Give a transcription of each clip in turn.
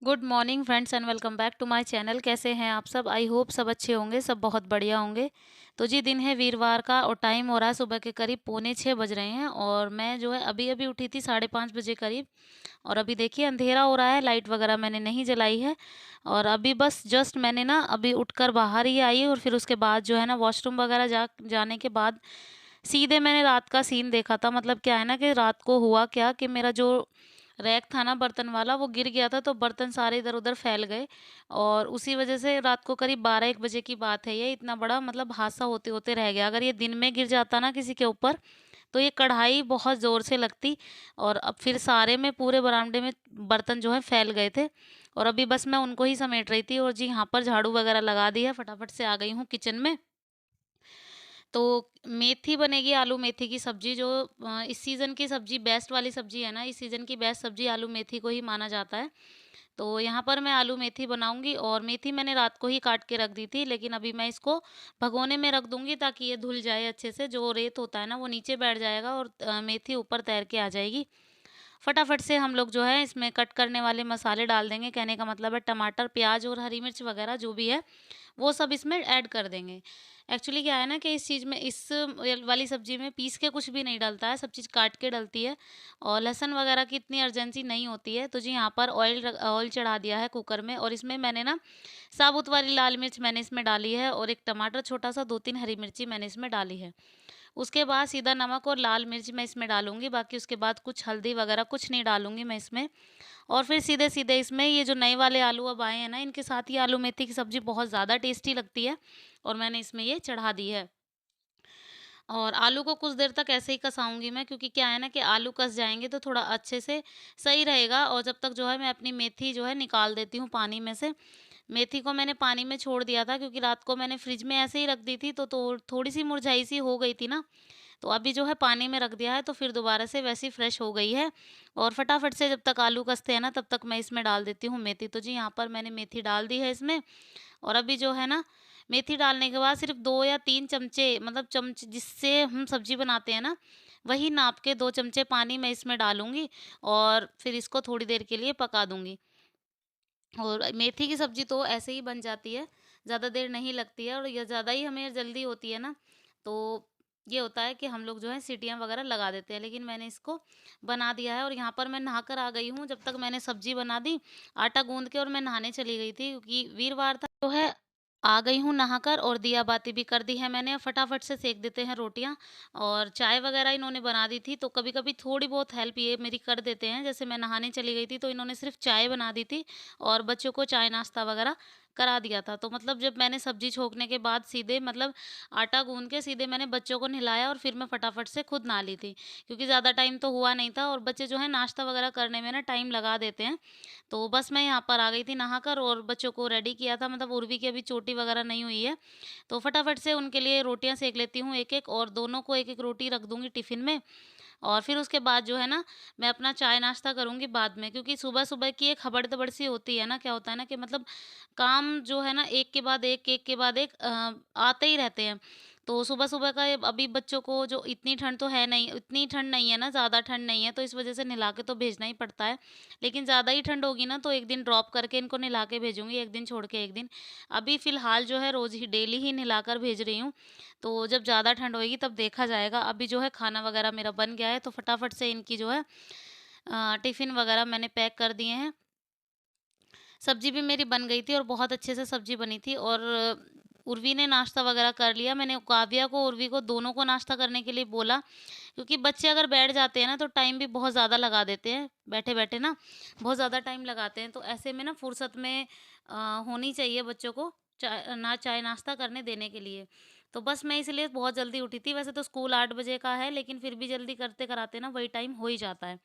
Good morning friends and welcome back to my channel. कैसे हैं आप सब? आई होप सब अच्छे होंगे, सब बहुत बढ़िया होंगे। तो जी दिन है वीरवार का और टाइम हो रहा है सुबह के करीब पौने 6 बज रहे हैं और मैं जो है अभी-अभी उठी थी 5:30 बजे करीब। और अभी देखिए अंधेरा हो रहा है, लाइट वगैरह मैंने नहीं जलाई है। और अभी बस जस्ट मैंने ना अभी उठकर बाहर ही आई और फिर उसके बाद जो है ना वॉशरूम वगैरह जाने के बाद सीधे मैंने रात का सीन देखा था। मतलब क्या है ना कि रात को हुआ क्या कि मेरा जो रैक था ना बर्तन वाला वो गिर गया था, तो बर्तन सारे इधर-उधर फैल गए और उसी वज़ह से रात को करीब 12-1 बजे की बात है ये, इतना बड़ा मतलब हादसा होते-होते रह गया। अगर ये दिन में गिर जाता ना किसी के ऊपर, तो ये कढ़ाई बहुत ज़ोर से लगती और अब फिर सारे में पूरे बरामदे में बर्तन जो है फैल गए थे। और अभी बस मैं उनको ही समेट रही थी और जी यहाँ पर झाड़ू वगैरह लगा दी है, फटाफट से आ गई हूँ किचन में। तो मेथी बनेगी, आलू मेथी की सब्ज़ी जो इस सीज़न की सब्ज़ी बेस्ट वाली सब्ज़ी है ना, इस सीज़न की बेस्ट सब्ज़ी आलू मेथी को ही माना जाता है। तो यहाँ पर मैं आलू मेथी बनाऊँगी और मेथी मैंने रात को ही काट के रख दी थी, लेकिन अभी मैं इसको भगोने में रख दूँगी ताकि ये धुल जाए अच्छे से, जो रेत होता है ना वो नीचे बैठ जाएगा और मेथी ऊपर तैर के आ जाएगी। फटाफट से हम लोग जो है इसमें कट करने वाले मसाले डाल देंगे, कहने का मतलब है टमाटर, प्याज़ और हरी मिर्च वग़ैरह जो भी है, वो सब इसमें ऐड कर देंगे। एक्चुअली क्या है ना कि इस चीज़ में इस वाली सब्ज़ी में पीस के कुछ भी नहीं डलता है, सब चीज़ काट के डलती है और लहसुन वगैरह की इतनी अर्जेंसी नहीं होती है। तो जी यहाँ पर ऑयल चढ़ा दिया है कुकर में और इसमें मैंने ना साबुत वाली लाल मिर्च मैंने इसमें डाली है और 1 टमाटर छोटा-सा, 2-3 हरी मिर्ची मैंने इसमें डाली है। उसके बाद सीधा नमक और लाल मिर्च मैं इसमें डालूँगी, बाकी उसके बाद कुछ हल्दी वगैरह कुछ नहीं डालूँगी मैं इसमें। और फिर सीधे-सीधे इसमें ये जो नए वाले आलू अब आए हैं ना, इनके साथ ही आलू मेथी की सब्ज़ी बहुत ज़्यादा टेस्टी लगती है और मैंने इसमें ये चढ़ा दी है। और आलू को कुछ देर तक ऐसे ही कसाऊँगी मैं, क्योंकि क्या है ना कि आलू कस जाएँगे तो थोड़ा अच्छे से सही रहेगा और जब तक जो है मैं अपनी मेथी जो है निकाल देती हूँ पानी में से। मेथी को मैंने पानी में छोड़ दिया था क्योंकि रात को मैंने फ्रिज में ऐसे ही रख दी थी, तो थोड़ी-सी मुरझाई-सी हो गई थी ना, तो अभी जो है पानी में रख दिया है तो फिर दोबारा से वैसी फ्रेश हो गई है। और फटाफट से जब तक आलू कसते हैं ना तब तक मैं इसमें डाल देती हूँ मेथी। तो जी यहाँ पर मैंने मेथी डाल दी है इसमें और अभी जो है ना मेथी डालने के बाद सिर्फ 2 या 3 चमचे, मतलब चमच जिससे हम सब्ज़ी बनाते हैं ना, वही नाप के 2 चमचे पानी मैं इसमें डालूँगी और फिर इसको थोड़ी देर के लिए पका दूँगी। और मेथी की सब्ज़ी तो ऐसे ही बन जाती है, ज़्यादा देर नहीं लगती है और ये ज़्यादा ही हमें जल्दी होती है ना, तो ये होता है कि हम लोग जो है सीटियाँ वग़ैरह लगा देते हैं। लेकिन मैंने इसको बना दिया है और यहाँ पर मैं नहा कर आ गई हूँ। जब तक मैंने सब्ज़ी बना दी, आटा गूँध के और मैं नहाने चली गई थी क्योंकि वीरवार था जो है। आ गई हूँ नहाकर और दिया बाती भी कर दी है मैंने। अब फटाफट से सेक देते हैं रोटियाँ और चाय वग़ैरह इन्होंने बना दी थी, तो कभी-कभी थोड़ी बहुत हेल्प ये मेरी कर देते हैं। जैसे मैं नहाने चली गई थी तो इन्होंने सिर्फ़ चाय बना दी थी और बच्चों को चाय नाश्ता वग़ैरह करा दिया था। तो मतलब जब मैंने सब्ज़ी छोंकने के बाद सीधे मतलब आटा गूँध के सीधे मैंने बच्चों को नहलाया और फिर मैं फटाफट से खुद नहा ली थी। क्योंकि ज़्यादा टाइम तो हुआ नहीं था और बच्चे जो है नाश्ता वग़ैरह करने में ना टाइम लगा देते हैं। तो बस मैं यहाँ पर आ गई थी नहाकर और बच्चों को रेडी किया था, मतलब उर्वी की अभी चोटी वग़ैरह नहीं हुई है। तो फटाफट से उनके लिए रोटियाँ सेंक लेती हूँ एक-एक और दोनों को एक-एक रोटी रख दूँगी टिफ़िन में। और फिर उसके बाद जो है ना, मैं अपना चाय नाश्ता करूँगी बाद में, क्योंकि सुबह-सुबह की एक हबड़-दबड़ सी होती है ना, क्या होता है ना कि मतलब काम जो है ना एक के बाद एक के बाद एक आते ही रहते हैं। तो सुबह-सुबह का ये अभी बच्चों को जो इतनी ठंड तो है नहीं, इतनी ठंड नहीं है ना, ज़्यादा ठंड नहीं है, तो इस वज़ह से नहला के तो भेजना ही पड़ता है। लेकिन ज़्यादा ही ठंड होगी ना तो एक दिन ड्रॉप करके इनको नहला के भेजूँगी, एक दिन छोड़ के एक दिन। अभी फ़िलहाल जो है रोज़ ही डेली ही नहलाकर भेज रही हूँ। तो जब ज़्यादा ठंड होएगी तब देखा जाएगा। अभी जो है खाना वग़ैरह मेरा बन गया है तो फटाफट से इनकी जो है टिफ़िन वग़ैरह मैंने पैक कर दिए हैं। सब्ज़ी भी मेरी बन गई थी और बहुत अच्छे से सब्ज़ी बनी थी और उर्वी ने नाश्ता वग़ैरह कर लिया। मैंने काव्या को, उर्वी को दोनों को नाश्ता करने के लिए बोला, क्योंकि बच्चे अगर बैठ जाते हैं ना तो टाइम भी बहुत ज़्यादा लगा देते हैं, बैठे-बैठे ना बहुत ज़्यादा टाइम लगाते हैं। तो ऐसे में ना फुर्सत में होनी चाहिए बच्चों को चाय नाश्ता करने देने के लिए। तो बस मैं इसलिए बहुत जल्दी उठी थी। वैसे तो स्कूल 8 बजे का है, लेकिन फिर भी जल्दी करते-कराते ना वही टाइम हो ही जाता है।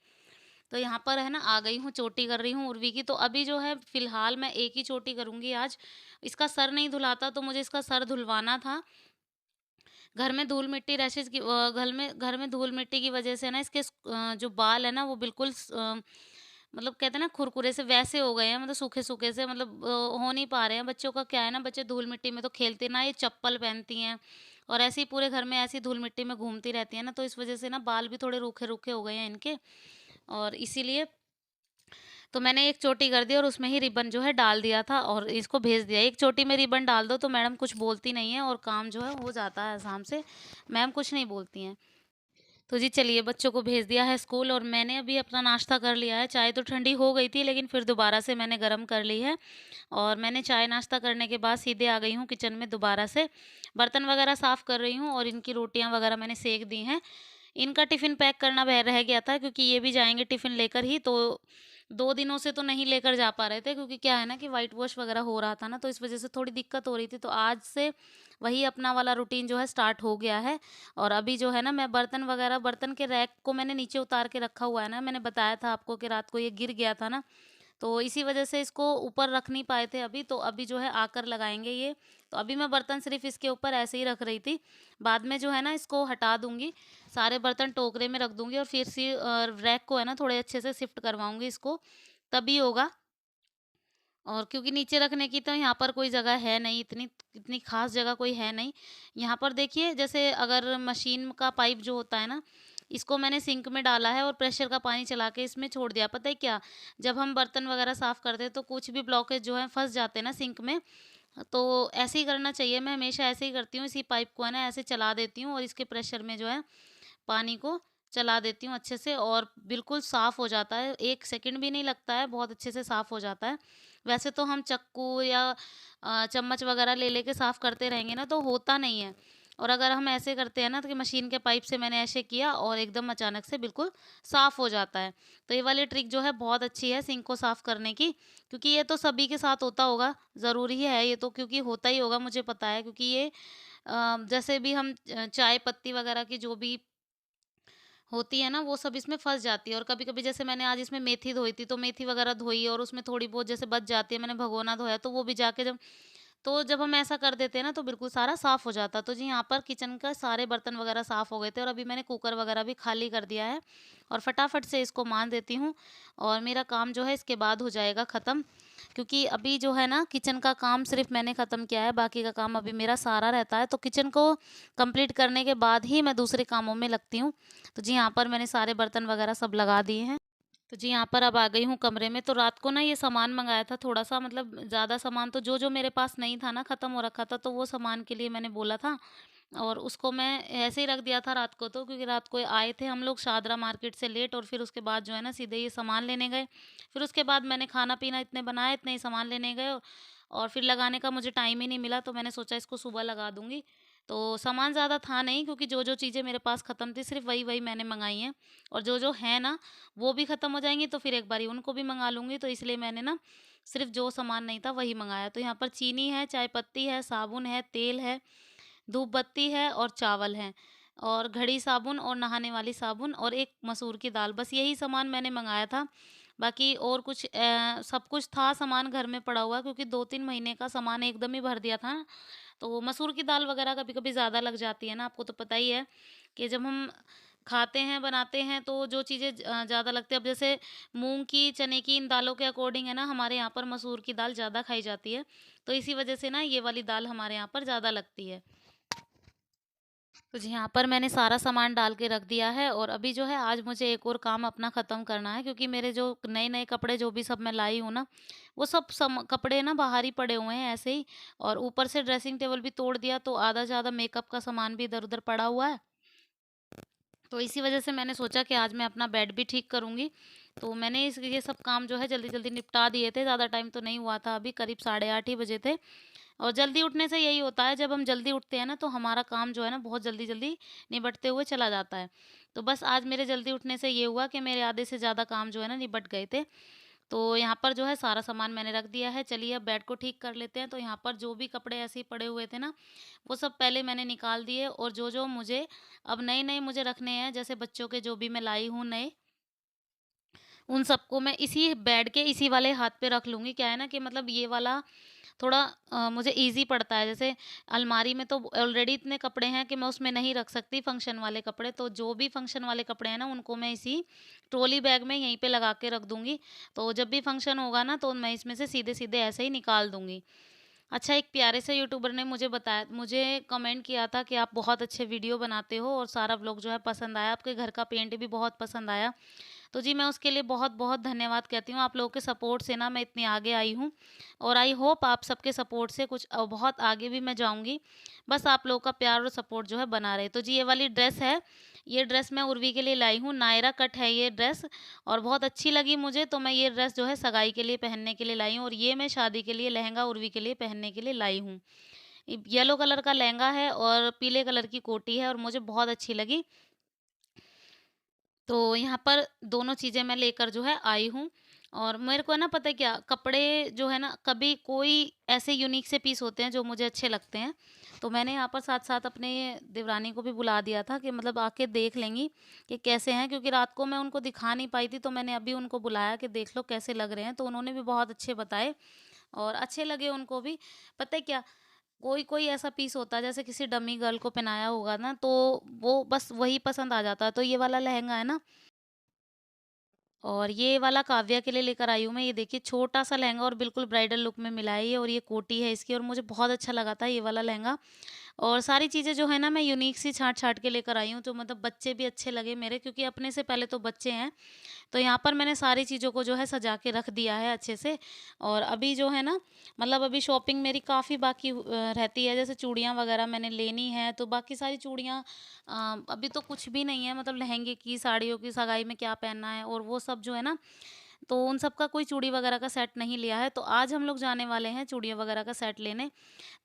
तो यहाँ पर है ना आ गई हूँ, चोटी कर रही हूँ उर्वी की। तो अभी जो है फ़िलहाल मैं एक ही चोटी करूँगी आज। इसका सर नहीं धुलाता तो मुझे इसका सर धुलवाना था। घर में धूल-मिट्टी रैशेज़ की घर में धूल-मिट्टी की वज़ह से ना इसके जो बाल है ना वो बिल्कुल मतलब कहते हैं ना खुरखुरे से वैसे हो गए हैं, मतलब सूखे-सूखे से, मतलब हो नहीं पा रहे हैं। बच्चों का क्या है ना, बच्चे धूल-मिट्टी में तो खेलते ना, ये चप्पल पहनती हैं और ऐसे ही पूरे घर में ऐसी धूल-मिट्टी में घूमती रहती हैं ना, तो इस वज़ह से ना बाल भी थोड़े रूखे-रूखे हो गए हैं इनके। और इसीलिए तो मैंने एक चोटी कर दी और उसमें ही रिबन जो है डाल दिया था और इसको भेज दिया। एक चोटी में रिबन डाल दो तो मैडम कुछ बोलती नहीं है और काम जो है हो जाता है आराम से, मैम कुछ नहीं बोलती हैं। तो जी चलिए बच्चों को भेज दिया है स्कूल और मैंने अभी अपना नाश्ता कर लिया है। चाय तो ठंडी हो गई थी लेकिन फिर दोबारा से मैंने गरम कर ली है और मैंने चाय नाश्ता करने के बाद सीधे आ गई हूँ किचन में दोबारा से। बर्तन वगैरह साफ़ कर रही हूँ और इनकी रोटियाँ वगैरह मैंने सेक दी हैं। इनका टिफ़िन पैक करना वह रह गया था क्योंकि ये भी जाएँगे टिफ़िन लेकर ही, तो 2 दिनों से तो नहीं लेकर जा पा रहे थे क्योंकि क्या है ना कि व्हाइट वॉश वगैरह हो रहा था ना, तो इस वज़ह से थोड़ी दिक्कत हो रही थी। तो आज से वही अपना वाला रूटीन जो है स्टार्ट हो गया है और अभी जो है ना मैं बर्तन के रैक को मैंने नीचे उतार के रखा हुआ है ना, मैंने बताया था आपको कि रात को ये गिर गया था ना, तो इसी वजह से इसको ऊपर रख नहीं पाए थे अभी, तो अभी जो है आकर लगाएँगे ये। तो अभी मैं बर्तन सिर्फ़ इसके ऊपर ऐसे ही रख रही थी। बाद में जो है ना इसको हटा दूँगी, सारे बर्तन टोकरे में रख दूँगी और फिर रैक को है ना थोड़े अच्छे से शिफ्ट करवाऊँगी इसको, तभी होगा। और क्योंकि नीचे रखने की तो यहाँ पर कोई जगह है नहीं, इतनी इतनी ख़ास जगह कोई है नहीं। यहाँ पर देखिए जैसे अगर मशीन का पाइप जो होता है ना, इसको मैंने सिंक में डाला है और प्रेशर का पानी चला के इसमें छोड़ दिया। पता है क्या? जब हम बर्तन वग़ैरह साफ़ करते हैं तो कुछ भी ब्लॉकेज जो है फँस जाते हैं ना सिंक में, तो ऐसे ही करना चाहिए। मैं हमेशा ऐसे ही करती हूँ, इसी पाइप को है ना ऐसे चला देती हूँ और इसके प्रेशर में जो है पानी को चला देती हूँ अच्छे से और बिल्कुल साफ़ हो जाता है। 1 सेकंड भी नहीं लगता है, बहुत अच्छे से साफ़ हो जाता है। वैसे तो हम चक्कू या चम्मच वग़ैरह ले लेके साफ़ करते रहेंगे ना तो होता नहीं है। और अगर हम ऐसे करते हैं ना तो कि मशीन के पाइप से मैंने ऐसे किया और एकदम अचानक से बिल्कुल साफ़ हो जाता है। तो ये वाली ट्रिक जो है बहुत अच्छी है सिंक को साफ़ करने की, क्योंकि ये तो सभी के साथ होता होगा, ज़रूरी है ये तो, क्योंकि होता ही होगा मुझे पता है, क्योंकि ये जैसे भी हम चाय पत्ती वग़ैरह की जो भी होती है ना, वो सब इसमें फँस जाती है। और कभी-कभी जैसे मैंने आज इसमें मेथी धोई थी, तो मेथी वगैरह धोई और उसमें थोड़ी बहुत जैसे बच जाती है, मैंने भगोना धोया, तो वो भी जाके जब हम ऐसा कर देते हैं ना, तो बिल्कुल सारा साफ़ हो जाता है। तो जी, यहाँ पर किचन का सारे बर्तन वगैरह साफ़ हो गए थे और अभी मैंने कुकर वगैरह भी खाली कर दिया है और फटाफट से इसको मान देती हूँ और मेरा काम जो है इसके बाद हो जाएगा ख़त्म। क्योंकि अभी जो है ना किचन का काम सिर्फ़ मैंने ख़त्म किया है, बाकी का काम अभी मेरा सारा रहता है। तो किचन को कंप्लीट करने के बाद ही मैं दूसरे कामों में लगती हूँ। तो जी, यहाँ पर मैंने सारे बर्तन वगैरह सब लगा दिए हैं। तो जी, यहाँ पर अब आ गई हूँ कमरे में। तो रात को ना ये सामान मँगाया था थोड़ा-सा, मतलब ज़्यादा सामान तो जो-जो मेरे पास नहीं था ना, ख़त्म हो रखा था, तो वो सामान के लिए मैंने बोला था और उसको मैं ऐसे ही रख दिया था रात को, तो क्योंकि रात को आए थे हम लोग शादरा मार्केट से लेट और फिर उसके बाद जो है ना सीधे ये सामान लेने गए। फिर उसके बाद मैंने खाना-पीना इतने बनाए, इतने ही सामान लेने गए और फिर लगाने का मुझे टाइम ही नहीं मिला, तो मैंने सोचा इसको सुबह लगा दूँगी। तो सामान ज़्यादा था नहीं, क्योंकि जो-जो चीज़ें मेरे पास ख़त्म थी सिर्फ़ वही-वही मैंने मँगाई हैं और जो-जो हैं ना वो भी ख़त्म हो जाएँगी तो फिर एक बारी उनको भी मँगा लूँगी। तो इसलिए मैंने ना सिर्फ़ जो सामान नहीं था वही मँगाया। तो यहाँ पर चीनी है, चाय पत्ती है, साबुन है, तेल है, धूप बत्ती है और चावल हैं और घड़ी साबुन और नहाने वाली साबुन और एक मसूर की दाल, बस यही सामान मैंने मँगाया था। बाकी और कुछ सब कुछ था सामान घर में पड़ा हुआ, क्योंकि 2-3 महीने का सामान एकदम ही भर दिया था ना। तो मसूर की दाल वग़ैरह कभी-कभी ज़्यादा लग जाती है ना, आपको तो पता ही है कि जब हम खाते हैं, बनाते हैं तो जो चीज़ें ज़्यादा लगती है, अब जैसे मूँग की, चने की, इन दालों के अकॉर्डिंग है ना हमारे यहाँ पर मसूर की दाल ज़्यादा खाई जाती है। तो इसी वज़ह से ना ये वाली दाल हमारे यहाँ पर ज़्यादा लगती है। तो जी, यहाँ पर मैंने सारा सामान डाल के रख दिया है और अभी जो है आज मुझे एक और काम अपना ख़त्म करना है, क्योंकि मेरे जो नए-नए कपड़े जो भी सब मैं लाई हूँ ना, वो सब कपड़े ना बाहर ही पड़े हुए हैं ऐसे ही और ऊपर से ड्रेसिंग टेबल भी तोड़ दिया, तो आधा से ज़्यादा मेकअप का सामान भी इधर-उधर पड़ा हुआ है। तो इसी वजह से मैंने सोचा कि आज मैं अपना बेड भी ठीक करूँगी। तो मैंने इस ये सब काम जो है जल्दी-जल्दी निपटा दिए थे, ज़्यादा टाइम तो नहीं हुआ था, अभी करीब साढ़े 8 ही बजे थे। और जल्दी उठने से यही होता है, जब हम जल्दी उठते हैं ना तो हमारा काम जो है ना बहुत जल्दी-जल्दी निबटते हुए चला जाता है। तो बस आज मेरे जल्दी उठने से ये हुआ कि मेरे आधे से ज़्यादा काम जो है ना निबट गए थे। तो यहाँ पर जो है सारा सामान मैंने रख दिया है। चलिए अब बेड को ठीक कर लेते हैं। तो यहाँ पर जो भी कपड़े ऐसे ही पड़े हुए थे ना, वो सब पहले मैंने निकाल दिए और जो-जो मुझे अब नए-नए मुझे रखने हैं, जैसे बच्चों के जो भी मैं लाई हूँ नए, उन सबको मैं इसी बेड के इसी वाले हाथ पे रख लूँगी। क्या है ना कि मतलब ये वाला थोड़ा मुझे ईज़ी पड़ता है। जैसे अलमारी में तो ऑलरेडी इतने कपड़े हैं कि मैं उसमें नहीं रख सकती फंक्शन वाले कपड़े, तो जो भी फंक्शन वाले कपड़े हैं ना, उनको मैं इसी ट्रॉली बैग में यहीं पे लगा के रख दूँगी। तो जब भी फंक्शन होगा ना, तो मैं इसमें से सीधे-सीधे ऐसे ही निकाल दूँगी। अच्छा, एक प्यारे से यूट्यूबर ने मुझे कमेंट किया था कि आप बहुत अच्छे वीडियो बनाते हो और सारा व्लॉग जो है पसंद आया, आपके घर का पेंट भी बहुत पसंद आया। तो जी मैं उसके लिए बहुत-बहुत धन्यवाद कहती हूँ। आप लोगों के सपोर्ट से ना मैं इतनी आगे आई हूँ और आई होप आप सबके सपोर्ट से कुछ बहुत आगे भी मैं जाऊँगी। बस आप लोगों का प्यार और सपोर्ट जो है बना रहे। तो जी ये वाली ड्रेस है, ये ड्रेस मैं उर्वी के लिए लाई हूँ, नायरा कट है ये ड्रेस और बहुत अच्छी लगी मुझे, तो मैं ये ड्रेस जो है सगाई के लिए पहनने के लिए लाई हूँ और ये मैं शादी के लिए लहंगा उर्वी के लिए पहनने के लिए लाई हूँ। येलो कलर का लहंगा है और पीले कलर की कोटी है और मुझे बहुत अच्छी लगी। तो यहाँ पर दोनों चीज़ें मैं लेकर जो है आई हूँ और मेरे को ना पता है क्या, कपड़े जो है ना कभी कोई ऐसे यूनिक से पीस होते हैं जो मुझे अच्छे लगते हैं। तो मैंने यहाँ पर साथ-साथ अपने देवरानी को भी बुला दिया था कि मतलब आके देख लेंगी कि कैसे हैं, क्योंकि रात को मैं उनको दिखा नहीं पाई थी, तो मैंने अभी उनको बुलाया कि देख लो कैसे लग रहे हैं। तो उन्होंने भी बहुत अच्छे बताए और अच्छे लगे उनको भी। पता है क्या, कोई-कोई ऐसा पीस होता है जैसे किसी डमी गर्ल को पहनाया होगा ना, तो वो बस वही पसंद आ जाता है। तो ये वाला लहंगा है ना, और ये वाला काव्या के लिए लेकर आई हूँ मैं। ये देखिए छोटा-सा लहंगा और बिल्कुल ब्राइडल लुक में मिला है ये, और ये कोटी है इसकी और मुझे बहुत अच्छा लगा था ये वाला लहंगा। और सारी चीज़ें जो है ना मैं यूनिक सी छाँट-छाँट के लेकर आई हूँ, तो मतलब बच्चे भी अच्छे लगे मेरे, क्योंकि अपने से पहले तो बच्चे हैं। तो यहाँ पर मैंने सारी चीज़ों को जो है सजा के रख दिया है अच्छे से। और अभी जो है ना, मतलब अभी शॉपिंग मेरी काफ़ी बाकी रहती है। जैसे चूड़ियाँ वगैरह मैंने लेनी है, तो बाकी सारी चूड़ियाँ अभी तो कुछ भी नहीं है, मतलब लहंगे की, साड़ियों की, सगाई में क्या पहनना है और वो सब जो है ना, तो उन सब का कोई चूड़ी वगैरह का सेट नहीं लिया है। तो आज हम लोग जाने वाले हैं चूड़ियाँ वगैरह का सेट लेने।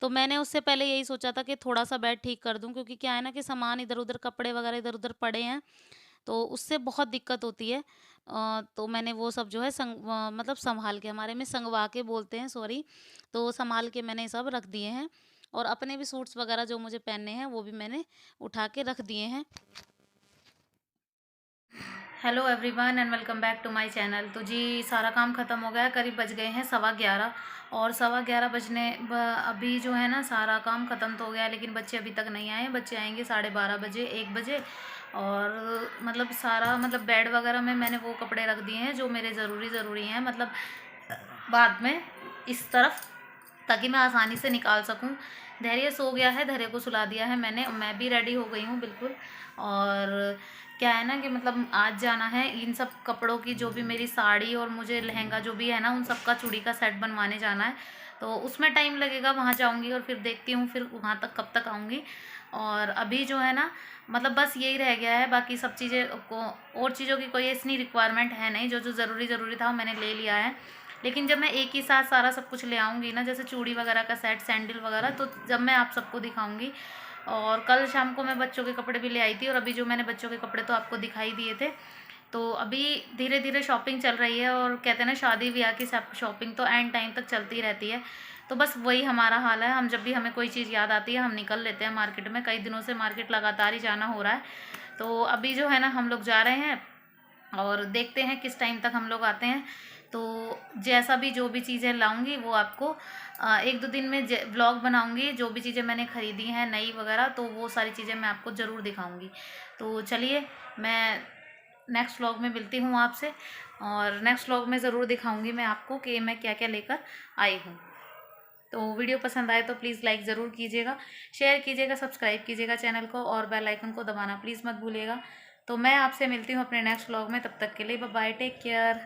तो मैंने उससे पहले यही सोचा था कि थोड़ा-सा बेड ठीक कर दूँ, क्योंकि क्या है ना कि सामान इधर-उधर, कपड़े वगैरह इधर-उधर पड़े हैं, तो उससे बहुत दिक्कत होती है। तो मैंने वो सब जो है मतलब सँभाल के, हमारे में सँगवा के बोलते हैं, सॉरी, तो सँभाल के मैंने सब रख दिए हैं और अपने भी सूट्स वगैरह जो मुझे पहनने हैं, वो भी मैंने उठा के रख दिए हैं। Hello everyone and welcome back to my channel. तो जी सारा काम ख़त्म हो गया है, करीब बज गए हैं 11:15 और 11:15 बजने अभी जो है ना सारा काम ख़त्म तो हो गया है, लेकिन बच्चे अभी तक नहीं आए हैं। बच्चे आएंगे 12:30 बजे, 1 बजे। और मतलब सारा, मतलब बेड वगैरह में मैंने वो कपड़े रख दिए हैं जो मेरे ज़रूरी हैं, मतलब बाद में इस तरफ, ताकि मैं आसानी से निकाल सकूं। धैर्य सो गया है, धैर्य को सुला दिया है मैंने, मैं भी रेडी हो गई हूँ बिल्कुल। और क्या है ना कि मतलब आज जाना है इन सब कपड़ों की, जो भी मेरी साड़ी और मुझे लहंगा जो भी है ना, उन सब का चूड़ी का सेट बनवाने जाना है। तो उसमें टाइम लगेगा, वहाँ जाऊँगी और फिर देखती हूँ फिर वहाँ तक कब तक आऊँगी। और अभी जो है ना, मतलब बस यही रह गया है, बाकी सब चीज़ें को, और चीज़ों की कोई इतनी रिक्वायरमेंट है नहीं। जो जो ज़रूरी था वो मैंने ले लिया है। लेकिन जब मैं एक ही साथ सारा सब कुछ ले आऊँगी ना, जैसे चूड़ी वगैरह का सेट, सैंडल वगैरह, तो जब मैं आप सबको दिखाऊँगी। और कल शाम को मैं बच्चों के कपड़े भी ले आई थी, और अभी जो मैंने बच्चों के कपड़े तो आपको दिखाई दिए थे। तो अभी धीरे-धीरे शॉपिंग चल रही है, और कहते हैं ना शादी-ब्याह की सब शॉपिंग तो एंड टाइम तक चलती रहती है। तो बस वही हमारा हाल है, हम जब भी हमें कोई चीज़ याद आती है हम निकल लेते हैं मार्केट में। कई दिनों से मार्केट लगातार ही जाना हो रहा है। तो अभी जो है ना हम लोग जा रहे हैं और देखते हैं किस टाइम तक हम लोग आते हैं। तो जैसा भी, जो भी चीज़ें लाऊंगी वो आपको 1-2 दिन में व्लॉग बनाऊंगी। जो भी चीज़ें मैंने ख़रीदी हैं नई वगैरह, तो वो सारी चीज़ें मैं आपको ज़रूर दिखाऊंगी। तो चलिए, मैं नेक्स्ट व्लॉग में मिलती हूँ आपसे, और नेक्स्ट व्लॉग में ज़रूर दिखाऊंगी मैं आपको कि मैं क्या क्या लेकर आई हूँ। तो वीडियो पसंद आए तो प्लीज़ लाइक ज़रूर कीजिएगा, शेयर कीजिएगा, सब्सक्राइब कीजिएगा चैनल को, और बेल आइकन को दबाना प्लीज़ मत भूलिएगा। तो मैं आपसे मिलती हूँ अपने नेक्स्ट व्लॉग में, तब तक के लिए बाय बाय, टेक केयर।